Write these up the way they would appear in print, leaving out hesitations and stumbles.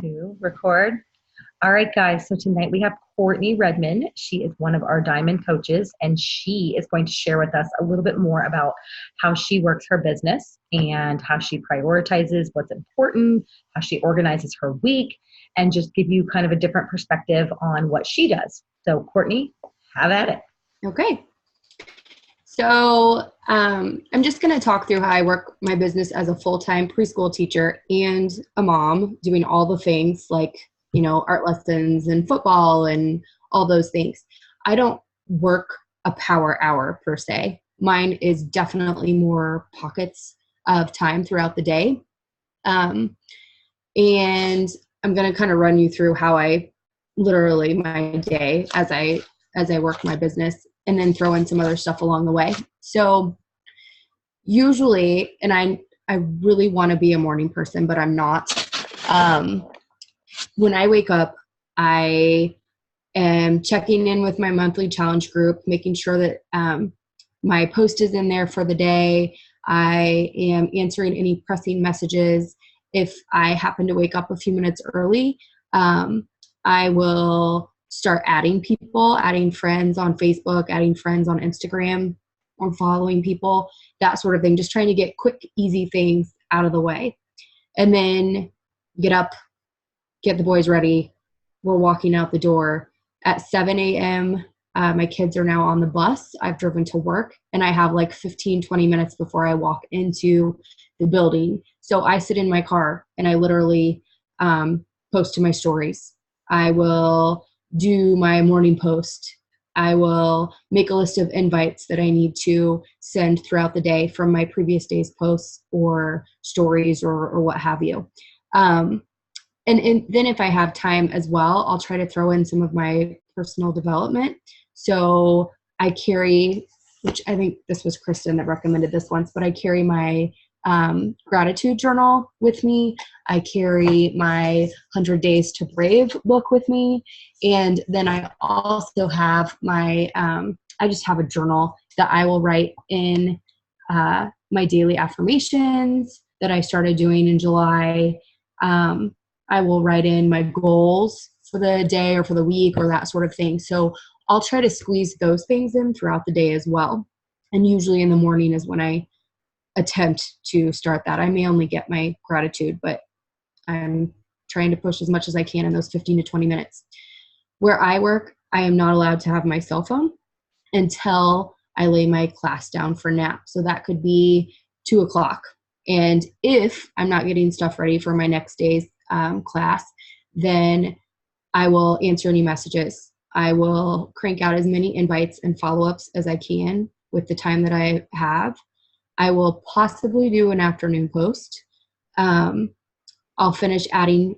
to record. All right, guys. So tonight we have Courtney Redman. She is one of our diamond coaches, and she is going to share with us a little bit more about how she works her business and how she prioritizes what's important, how she organizes her week, and just give you kind of a different perspective on what she does. So, Courtney, have at it. Okay. So I'm just going to talk through how I work my business as a full-time preschool teacher and a mom, doing all the things like, art lessons and football and all those things. I don't work a power hour per se. Mine is definitely more pockets of time throughout the day. And I'm going to kind of run you through how I literally my day as I work my business, and then throw in some other stuff along the way. So usually, and I really want to be a morning person, but I'm not. When I wake up, I am checking in with my monthly challenge group, making sure that my post is in there for the day. I am answering any pressing messages. If I happen to wake up a few minutes early, I will start adding people, adding friends on Facebook, adding friends on Instagram, or following people, that sort of thing. Just trying to get quick, easy things out of the way. And then get up, get the boys ready. We're walking out the door. At 7 a.m., my kids are now on the bus. I've driven to work, and I have like 15, 20 minutes before I walk into the building. So I sit in my car, and I literally post to my stories. I will do my morning post. I will make a list of invites that I need to send throughout the day from my previous day's posts or stories or what have you. And then if I have time as well, I'll try to throw in some of my personal development. So I carry, which I think this was Kristen that recommended this once, but I carry my gratitude journal with me. I carry my 100 Days to Brave book with me. And then I also have my, I just have a journal that I will write in my daily affirmations that I started doing in July. I will write in my goals for the day or for the week or that sort of thing. So I'll try to squeeze those things in throughout the day as well. And usually in the morning is when I attempt to start that. I may only get my gratitude, but I'm trying to push as much as I can in those 15 to 20 minutes. Where I work, I am not allowed to have my cell phone until I lay my class down for nap. So that could be 2:00. And if I'm not getting stuff ready for my next day's class, then I will answer any messages. I will crank out as many invites and follow-ups as I can with the time that I have. I will possibly do an afternoon post. I'll finish adding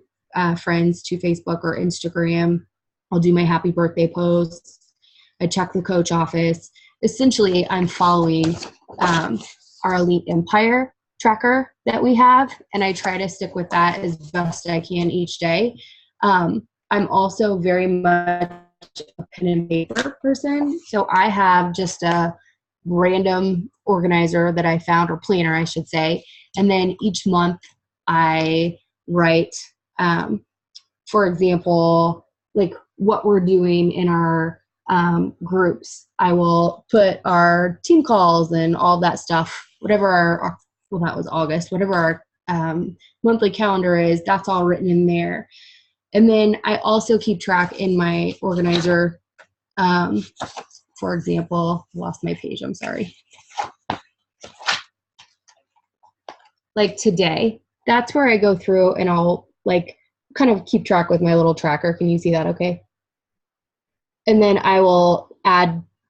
friends to Facebook or Instagram. I'll do my happy birthday posts. I check the coach office. Essentially, I'm following our Elite Empire tracker that we have, and I try to stick with that as best I can each day. I'm also very much a pen and paper person, so I have just a random organizer that I found, or planner I should say, and then each month I write, for example, like what we're doing in our groups. I will put our team calls and all that stuff, whatever our well, that was August, whatever our monthly calendar is, that's all written in there. And then I also keep track in my organizer. For example, I lost my page, I'm sorry. Like today, that's where I go through and I'll like kind of keep track with my little tracker. Can you see that okay? And then I'll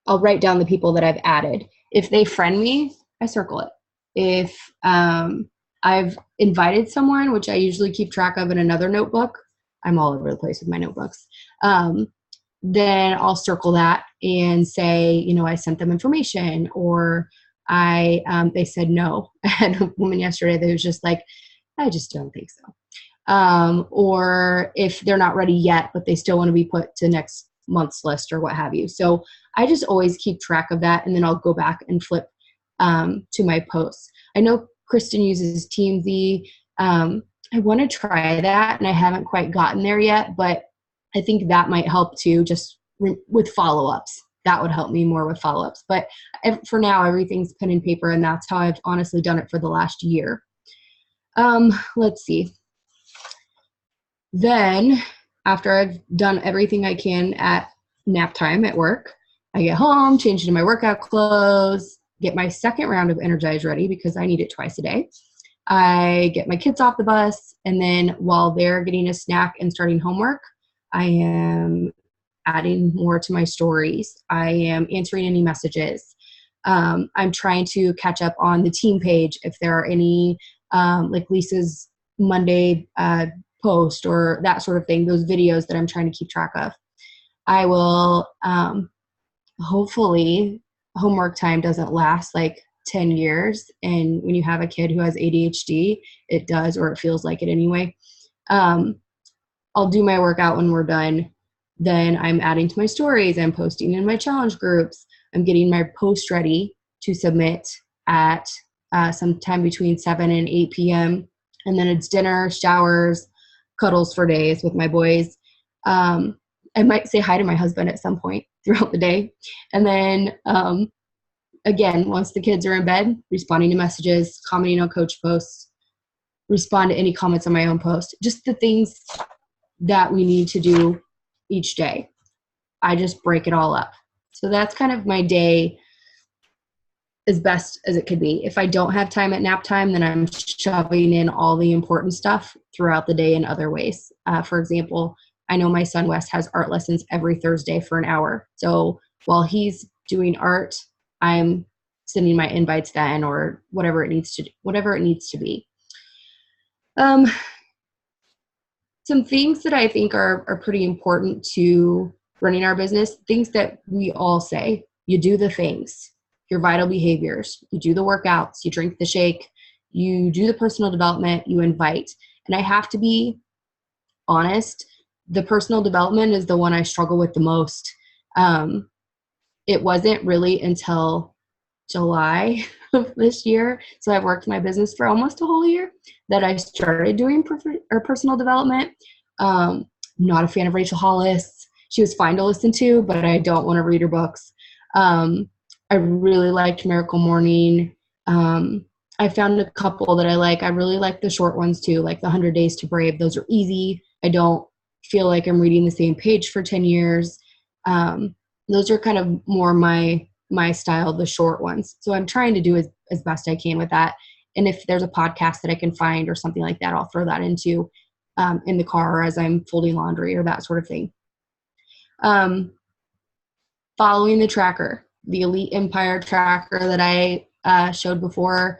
write down the people that I've added. If they friend me, I circle it. If I've invited someone, which I usually keep track of in another notebook, I'm all over the place with my notebooks, then I'll circle that and say, I sent them information, or they said no. I had a woman yesterday that was just like, I just don't think so. Or if they're not ready yet, but they still want to be put to next month's list or what have you. So I just always keep track of that, and then I'll go back and flip to my posts. I know Kristen uses TeamZ. I want to try that, and I haven't quite gotten there yet, but I think that might help too, just with follow-ups. That would help me more with follow-ups. But for now, everything's pen and paper, and that's how I've honestly done it for the last year. Let's see. Then, after I've done everything I can at nap time at work, I get home, change into my workout clothes, get my second round of Energize ready because I need it twice a day. I get my kids off the bus, and then while they're getting a snack and starting homework, I am adding more to my stories. I am answering any messages. I'm trying to catch up on the team page if there are any, like Lisa's Monday post or that sort of thing, those videos that I'm trying to keep track of. I will hopefully homework time doesn't last like 10 years. And when you have a kid who has ADHD, it does, or it feels like it anyway. I'll do my workout when we're done. Then I'm adding to my stories. I'm posting in my challenge groups. I'm getting my post ready to submit at sometime between 7 and 8 p.m. And then it's dinner, showers, cuddles for days with my boys. I might say hi to my husband at some point throughout the day. And then again, once the kids are in bed, responding to messages, commenting on coach posts, respond to any comments on my own post, just the things that we need to do each day. I just break it all up. So that's kind of my day as best as it could be. If I don't have time at nap time, then I'm shoving in all the important stuff throughout the day in other ways. For example, I know my son Wes has art lessons every Thursday for an hour. So while he's doing art, I'm sending my invites then, or whatever it needs to be. Some things that I think are pretty important to running our business, things that we all say. You do the things, your vital behaviors. You do the workouts, you drink the shake, you do the personal development, you invite. And I have to be honest, the personal development is the one I struggle with the most. It wasn't really until July of this year, so I've worked my business for almost a whole year, that I started doing personal development. Not a fan of Rachel Hollis. She was fine to listen to, but I don't want to read her books. I really liked Miracle Morning. I found a couple that I like. I really like the short ones too, like the 100 Days to Brave. Those are easy. I don't feel like I'm reading the same page for 10 years. Those are kind of more my style, the short ones. So I'm trying to do as best I can with that. And if there's a podcast that I can find or something like that, I'll throw that into in the car as I'm folding laundry or that sort of thing. Following the tracker, the Elite Empire tracker that I showed before,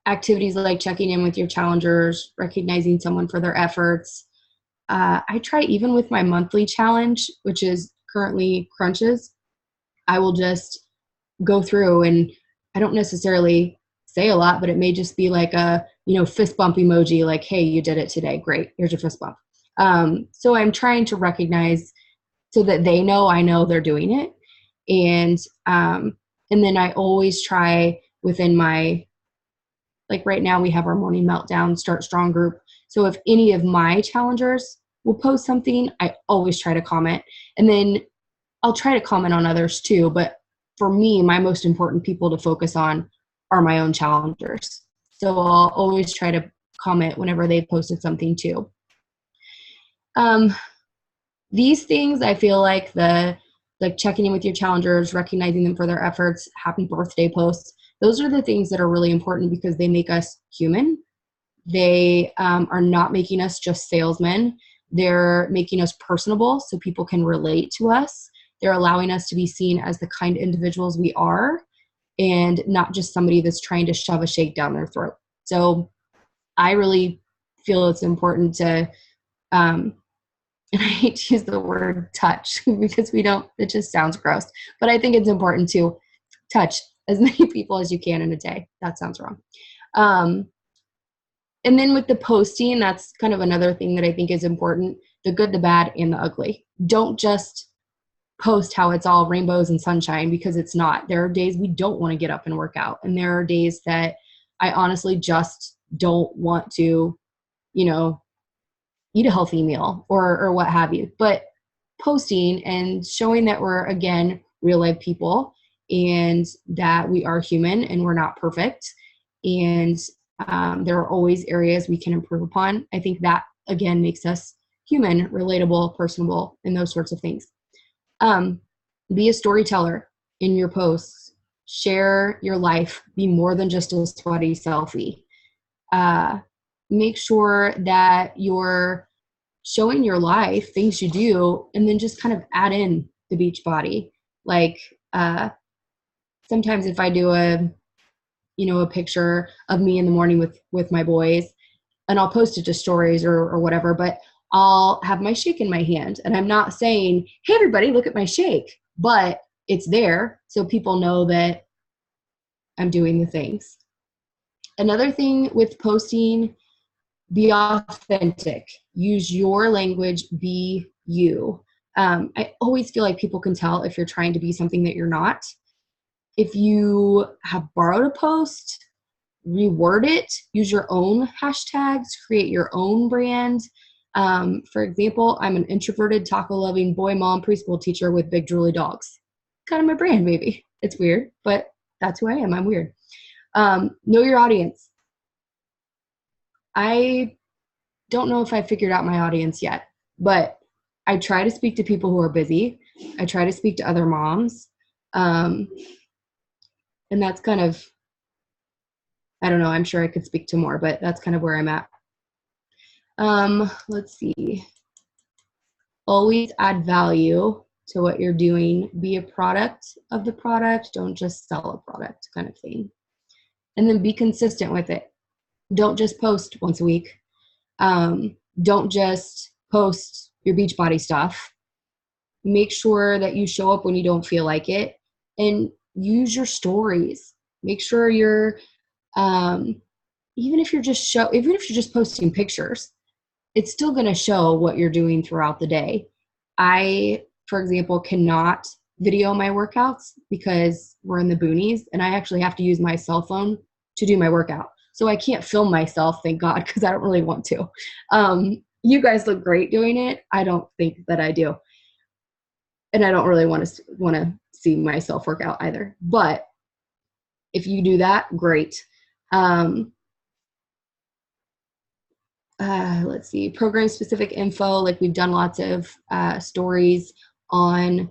activities like checking in with your challengers, recognizing someone for their efforts. I try even with my monthly challenge, which is currently crunches. I will just go through, and I don't necessarily say a lot, but it may just be like a, fist bump emoji, like, hey, you did it today. Great. Here's your fist bump. So I'm trying to recognize so that they know I know they're doing it. And then I always try within my, like right now we have our morning meltdown, Start Strong group. So if any of my challengers will post something, I always try to comment. And then I'll try to comment on others too. But for me, my most important people to focus on are my own challengers. So I'll always try to comment whenever they posted something too. These things, I feel like checking in with your challengers, recognizing them for their efforts, happy birthday posts, those are the things that are really important because they make us human. They are not making us just salesmen. They're making us personable so people can relate to us. They're allowing us to be seen as the kind of individuals we are and not just somebody that's trying to shove a shake down their throat. So I really feel it's important to, and I hate to use the word touch because it just sounds gross, but I think it's important to touch as many people as you can in a day. That sounds wrong. And then with the posting, that's kind of another thing that I think is important, the good, the bad, and the ugly. Don't just post how it's all rainbows and sunshine because it's not. There are days we don't want to get up and work out. And there are days that I honestly just don't want to you know, eat a healthy meal or what have you. But posting and showing that we're, again, real life people and that we are human and we're not perfect. And there are always areas we can improve upon. I think that, again, makes us human, relatable, personable, and those sorts of things. Be a storyteller in your posts. Share your life. Be more than just a sweaty selfie. Make sure that you're showing your life, things you do, and then just kind of add in the beach body. Like sometimes if I do a picture of me in the morning with my boys, and I'll post it to stories or whatever, but I'll have my shake in my hand. And I'm not saying, hey, everybody, look at my shake, but it's there so people know that I'm doing the things. Another thing with posting, be authentic. Use your language, be you. I always feel like people can tell if you're trying to be something that you're not. If you have borrowed a post, reword it, use your own hashtags, create your own brand. For example, I'm an introverted, taco-loving boy mom preschool teacher with big drooly dogs. Kind of my brand, maybe. It's weird, but that's who I am. I'm weird. Know your audience. I don't know if I figured out my audience yet, but I try to speak to people who are busy. I try to speak to other moms. And that's kind of, I don't know, I'm sure I could speak to more, but that's kind of where I'm at. Let's see. Always add value to what you're doing. Be a product of the product. Don't just sell a product, kind of thing. And then be consistent with it. Don't just post once a week. Don't just post your Beachbody stuff. Make sure that you show up when you don't feel like it, and use your stories. Make sure you're, even if you're just posting pictures, it's still going to show what you're doing throughout the day. I, for example, cannot video my workouts because we're in the boonies and I actually have to use my cell phone to do my workout. So I can't film myself, thank God, because I don't really want to. You guys look great doing it. I don't think that I do. And I don't really want to see myself work out either. But if you do that, great. Let's see, program specific info. Like we've done lots of stories on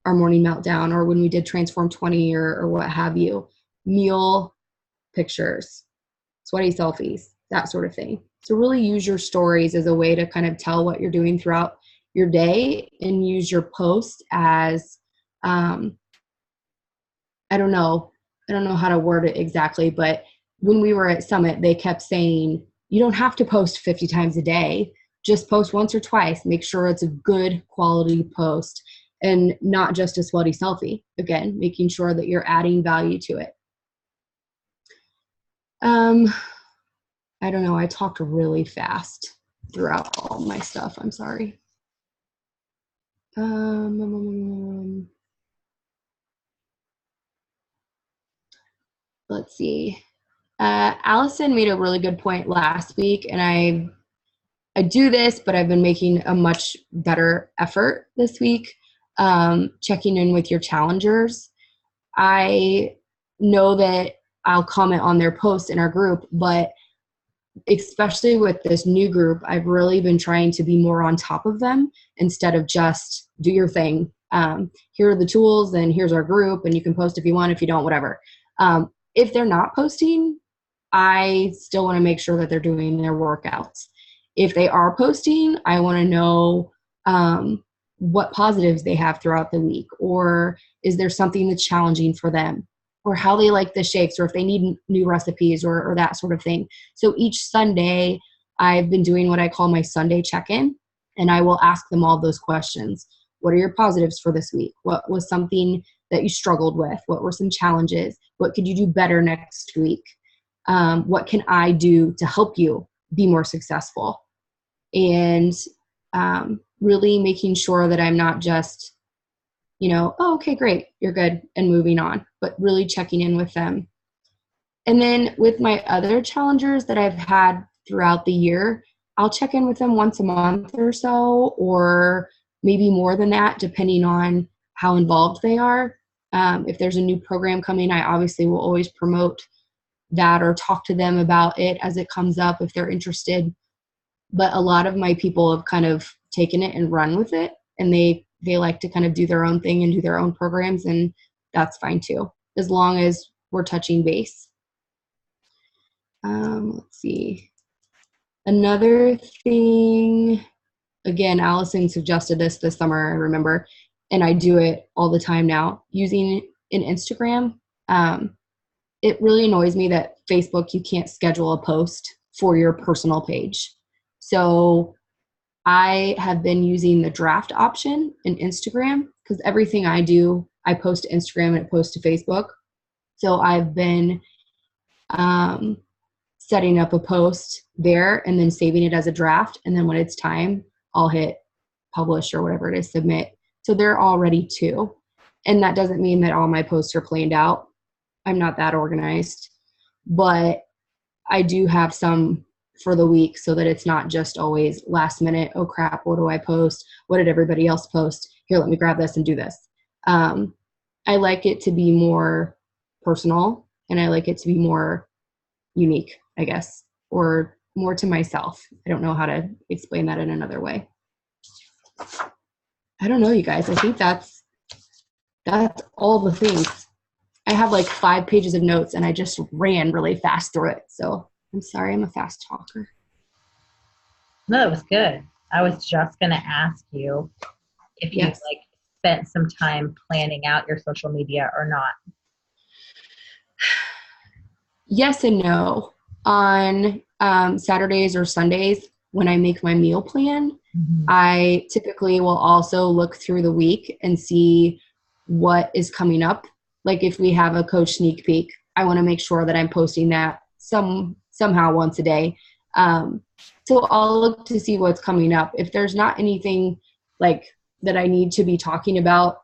our morning meltdown or when we did Transform 20 or what have you. Meal pictures, sweaty selfies, that sort of thing. So really use your stories as a way to kind of tell what you're doing throughout your day, and use your post as, I don't know how to word it exactly, but when we were at Summit, they kept saying, you don't have to post 50 times a day. Just post once or twice. Make sure it's a good quality post and not just a sweaty selfie. Again, making sure that you're adding value to it. I don't know. I talked really fast throughout all my stuff. I'm sorry. Let's see. Allison made a really good point last week, and I do this, but I've been making a much better effort this week, checking in with your challengers. I know that I'll comment on their posts in our group, but especially with this new group, I've really been trying to be more on top of them instead of just do your thing. Here are the tools and here's our group and you can post if you want, if you don't, whatever. If they're not posting, I still want to make sure that they're doing their workouts. If they are posting, I want to know what positives they have throughout the week, or is there something that's challenging for them, or how they like the shakes, or if they need new recipes or that sort of thing. So each Sunday, I've been doing what I call my Sunday check-in, and I will ask them all those questions. What are your positives for this week? What was something that you struggled with? What were some challenges? What could you do better next week? What can I do to help you be more successful? And really making sure that I'm not just, oh, okay, great, you're good, and moving on, but really checking in with them. And then with my other challengers that I've had throughout the year, I'll check in with them once a month or so, or maybe more than that, depending on how involved they are. If there's a new program coming, I obviously will always promote that or talk to them about it as it comes up if they're interested. But a lot of my people have kind of taken it and run with it, and they like to kind of do their own thing and do their own programs, and that's fine too, as long as we're touching base. Let's see. Another thing, again, Allison suggested this summer, I remember, and I do it all the time now, using an Instagram. It really annoys me that Facebook, you can't schedule a post for your personal page. So I have been using the draft option in Instagram because everything I do, I post to Instagram and it posts to Facebook. So I've been um, setting up a post there and then saving it as a draft. And then when it's time, I'll hit publish or whatever it is, submit. So they're all ready too. And that doesn't mean that all my posts are planned out. I'm not that organized, but I do have some for the week so that it's not just always last minute. Oh crap, what do I post? What did everybody else post? Here, let me grab this and do this. I like it to be more personal, and I like it to be more unique, I guess, or more to myself. I don't know how to explain that in another way. I don't know, you guys. I think that's all the things. I have like 5 pages of notes and I just ran really fast through it. So I'm sorry, I'm a fast talker. No, it was good. I was just going to ask you if you Yes. like spent some time planning out your social media or not. Yes and no. On Saturdays or Sundays, when I make my meal plan, Mm-hmm. I typically will also look through the week and see what is coming up. Like if we have a coach sneak peek, I want to make sure that I'm posting that somehow once a day. Um, so I'll look to see what's coming up. If there's not anything like that I need to be talking about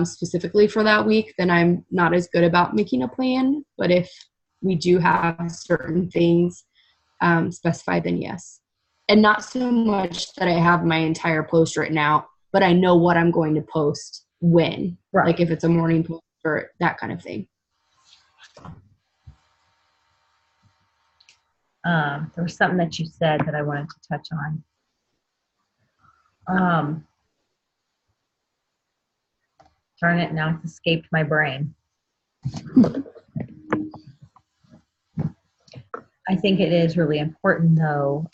specifically for that week, then I'm not as good about making a plan. But if we do have certain things specified, then yes. And not so much that I have my entire post written out, but I know what I'm going to post when, Right. like if it's a morning post or that kind of thing. There was something that you said that I wanted to touch on. Darn it, now it's escaped my brain. I think it is really important though,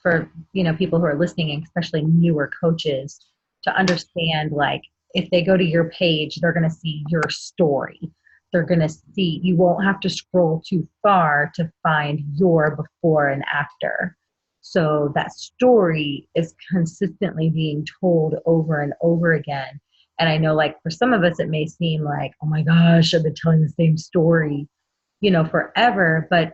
for people who are listening, especially newer coaches, to understand like if they go to your page, they're going to see your story. They're going to see, you won't have to scroll too far to find your before and after. So that story is consistently being told over and over again. And I know like for some of us, it may seem like, oh my gosh, I've been telling the same story, forever. But,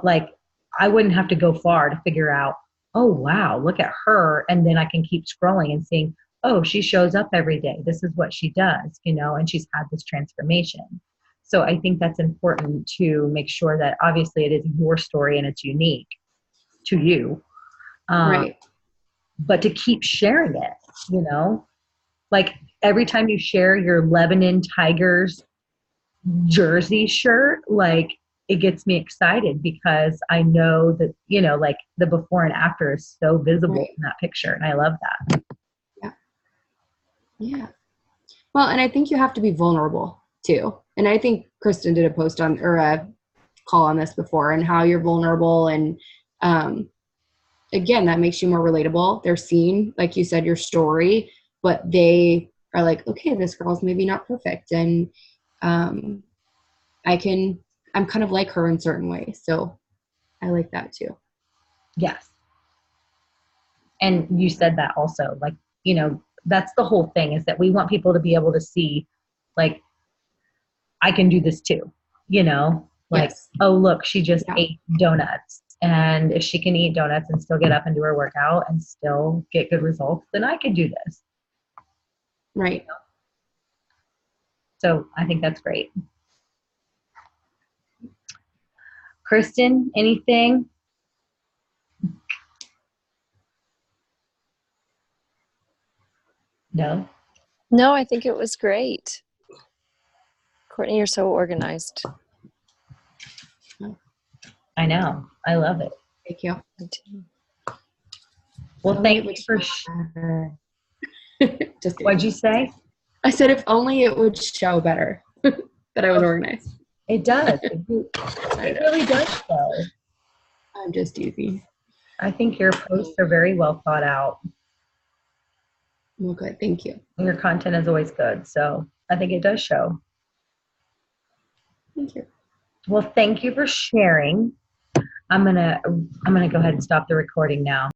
like I wouldn't have to go far to figure out, oh, wow, look at her. And then I can keep scrolling and seeing, oh, she shows up every day. This is what she does, and she's had this transformation. So I think that's important to make sure that obviously it is your story and it's unique to you. Right. But to keep sharing it, like every time you share your Lebanon Tigers jersey shirt, like it gets me excited because I know that, like the before and after is so visible Right. in that picture. And I love that. Yeah. Yeah. Well, and I think you have to be vulnerable too. And I think Kristen did a post on or a call on this before and how you're vulnerable. And again, that makes you more relatable. They're seeing, like you said, your story, but they are like, okay, this girl's maybe not perfect. And um, I'm kind of like her in certain ways. So I like that too. Yes. And you said that also, like, that's the whole thing is that we want people to be able to see, like, I can do this too, like, Yes. oh, look, she just Yeah. ate donuts. And if she can eat donuts and still get up and do her workout and still get good results, then I can do this. Right. So I think that's great. Kristen, anything? No? No, I think it was great. Courtney, you're so organized. I know. I love it. Thank you. Me too. Well, thank you for Just kidding. what'd you say? I said if only it would show better that I was organized. It does. It really does show. I'm just easy. I think your posts are very well thought out. Well, good. Thank you. And your content is always good. So I think it does show. Thank you. Well, thank you for sharing. I'm gonna go ahead and stop the recording now.